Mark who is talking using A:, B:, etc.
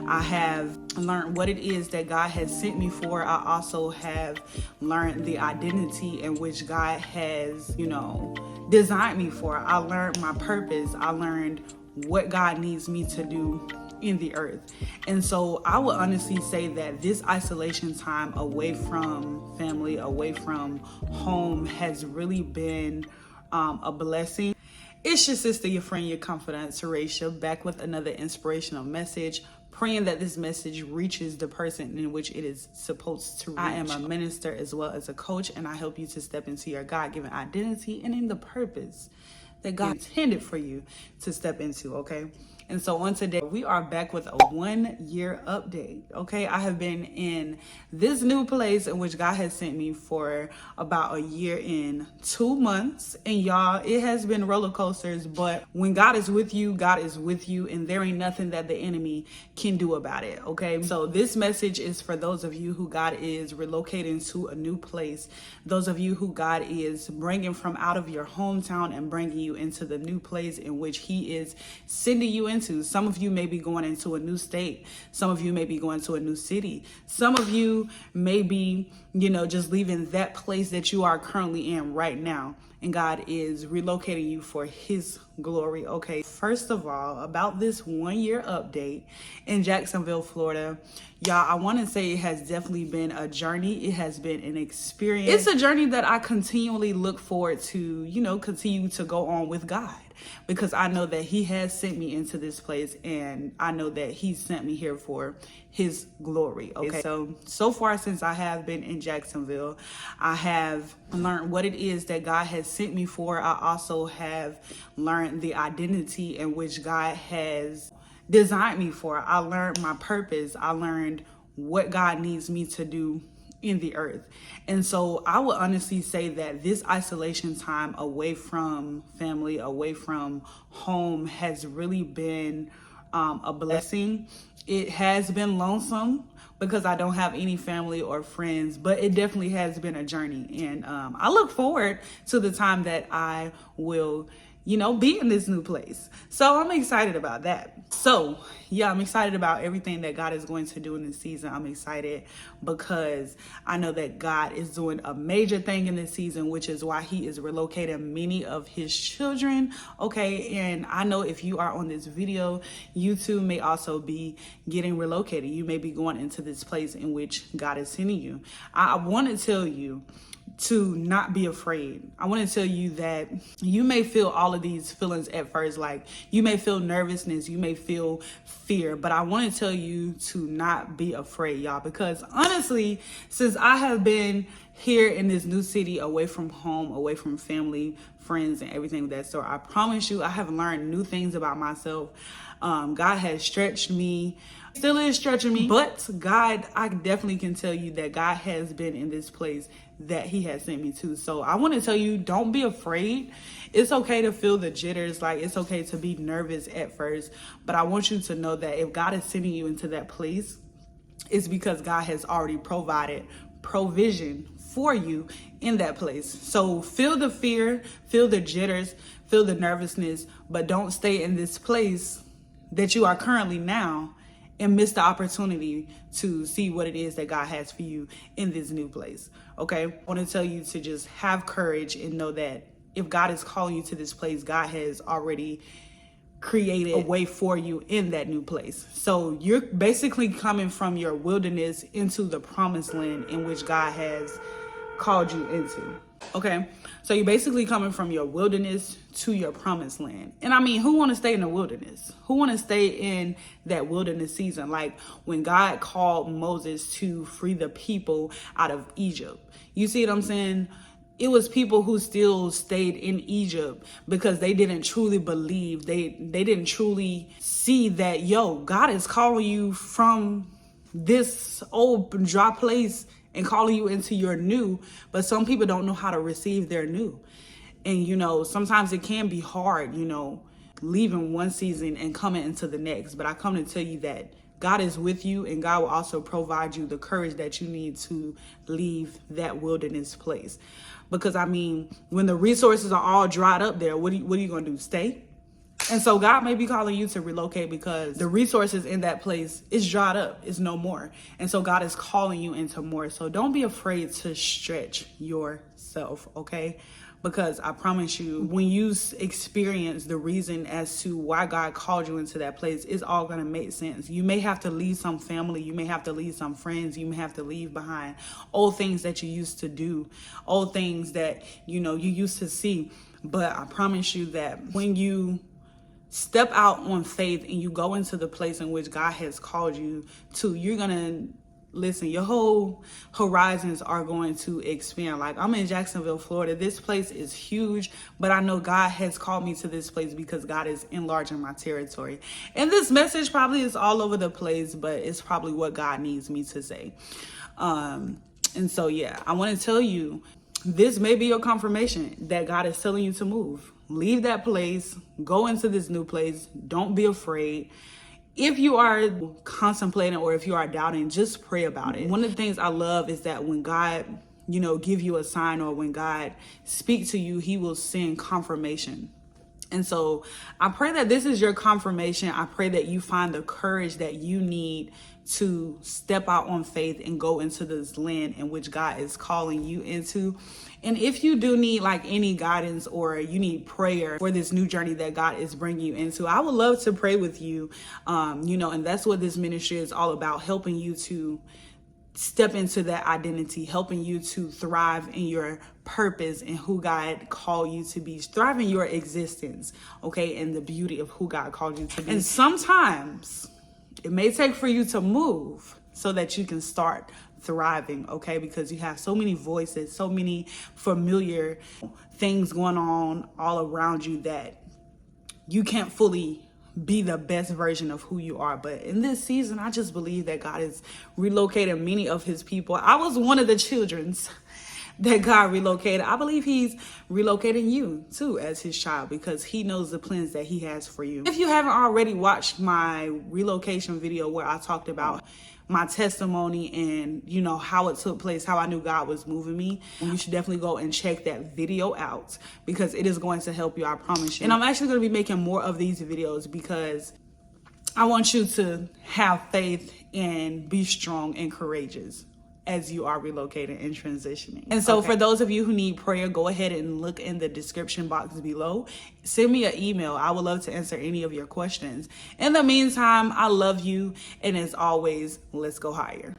A: I have learned what it is that God has sent me for. I also have learned the identity in which God has, designed me for. I learned my purpose. I learned what God needs me to do in the earth. And so I would honestly say that this isolation time away from family, away from home has really been a blessing. It's your sister, your friend, your confidant, Teresha, back with another inspirational message, praying that this message reaches the person in which it is supposed to reach. I am a minister as well as a coach, and I help you to step into your God-given identity and in the purpose that God intended for you to step into, okay? And so on today, we are back with a 1-year update, okay? I have been in this new place in which God has sent me for about a year and 2 months. And y'all, it has been roller coasters, but when God is with you, God is with you, and there ain't nothing that the enemy can do about it, okay? So this message is for those of you who God is relocating to a new place, those of you who God is bringing from out of your hometown and bringing you into the new place in which he is sending you into. Some of you may be going into a new state. Some of you may be going to a new city. Some of you may be, just leaving that place that you are currently in right now. And God is relocating you for his glory. Okay, first of all, about this 1-year update in Jacksonville, Florida, y'all, I want to say it has definitely been a journey. It has been an experience. It's a journey that I continually look forward to, continue to go on with God, because I know that he has sent me into this place, and I know that he sent me here for his glory. Okay, so far since I have been in Jacksonville, I have learned what it is that God has sent me for. I also have learned the identity in which God has designed me for. I learned my purpose. I learned what God needs me to do in the earth. And so I would honestly say that this isolation time away from family, away from home has really been a blessing. It has been lonesome because I don't have any family or friends, but it definitely has been a journey. And I look forward to the time that I will be in this new place. So I'm excited about that. So yeah, I'm excited about everything that God is going to do in this season. I'm excited because I know that God is doing a major thing in this season, which is why he is relocating many of his children. Okay, and I know if you are on this video, you too may also be getting relocated. You may be going into this place in which God is sending you. I want to tell you to not be afraid. I want to tell you that you may feel all of these feelings at first, like you may feel nervousness, you may feel fear, but I want to tell you to not be afraid, y'all, because honestly, since I have been here in this new city, away from home, away from family, friends, and everything of that sort, I promise you, I have learned new things about myself. God has stretched me, still is stretching me, but God, I definitely can tell you that God has been in this place that he has sent me to. So I want to tell you, don't be afraid. It's okay to feel the jitters. Like, it's okay to be nervous at first, but I want you to know that if God is sending you into that place, it's because God has already provided provision for you in that place. So feel the fear, feel the jitters, feel the nervousness, but don't stay in this place that you are currently now and miss the opportunity to see what it is that God has for you in this new place. Okay, I want to tell you to just have courage and know that if God is calling you to this place, God has already created a way for you in that new place. So you're basically coming from your wilderness into the promised land in which God has called you into. Okay, so you're basically coming from your wilderness to your promised land. And I mean, who want to stay in the wilderness? Who want to stay in that wilderness season? Like when God called Moses to free the people out of Egypt. You see what I'm saying? It was people who still stayed in Egypt because they didn't truly believe. They didn't truly see that, God is calling you from this old dry place and calling you into your new, but some people don't know how to receive their new. And, sometimes it can be hard, leaving one season and coming into the next. But I come to tell you that God is with you, and God will also provide you the courage that you need to leave that wilderness place. Because, when the resources are all dried up there, what are you going to do? Stay? And so God may be calling you to relocate because the resources in that place is dried up, is no more. And so God is calling you into more. So don't be afraid to stretch yourself, okay? Because I promise you, when you experience the reason as to why God called you into that place, it's all going to make sense. You may have to leave some family. You may have to leave some friends. You may have to leave behind old things that you used to do, old things that, you used to see. But I promise you that when you step out on faith and you go into the place in which God has called you to, you're going to listen, your whole horizons are going to expand. Like, I'm in Jacksonville, Florida. This place is huge, but I know God has called me to this place because God is enlarging my territory. And this message probably is all over the place, but it's probably what God needs me to say. And so, yeah, I want to tell you, this may be your confirmation that God is telling you to move. Leave that place, go into this new place. Don't be afraid. If you are contemplating or if you are doubting, just pray about it. One of the things I love is that when God, give you a sign, or when God speaks to you, he will send confirmation. And so I pray that this is your confirmation. I pray that you find the courage that you need to step out on faith and go into this land in which God is calling you into. And if you do need like any guidance or you need prayer for this new journey that God is bringing you into, I would love to pray with you. And that's what this ministry is all about, helping you to step into that identity, helping you to thrive in your purpose and who God called you to be, thrive in your existence, okay, and the beauty of who God called you to be. And sometimes it may take for you to move so that you can start thriving, okay, because you have so many voices, so many familiar things going on all around you that you can't fully be the best version of who you are. But in this season, I just believe that God is relocating many of his people. I was one of the children's that God relocated. I believe he's relocating you too as his child, because he knows the plans that he has for you. If you haven't already watched my relocation video where I talked about my testimony and how it took place, how I knew God was moving me, you should definitely go and check that video out, because it is going to help you, I promise you. And I'm actually going to be making more of these videos because I want you to have faith and be strong and courageous as you are relocating and transitioning. And so for those of you who need prayer, go ahead and look in the description box below. Send me an email. I would love to answer any of your questions. In the meantime, I love you. And as always, let's go higher.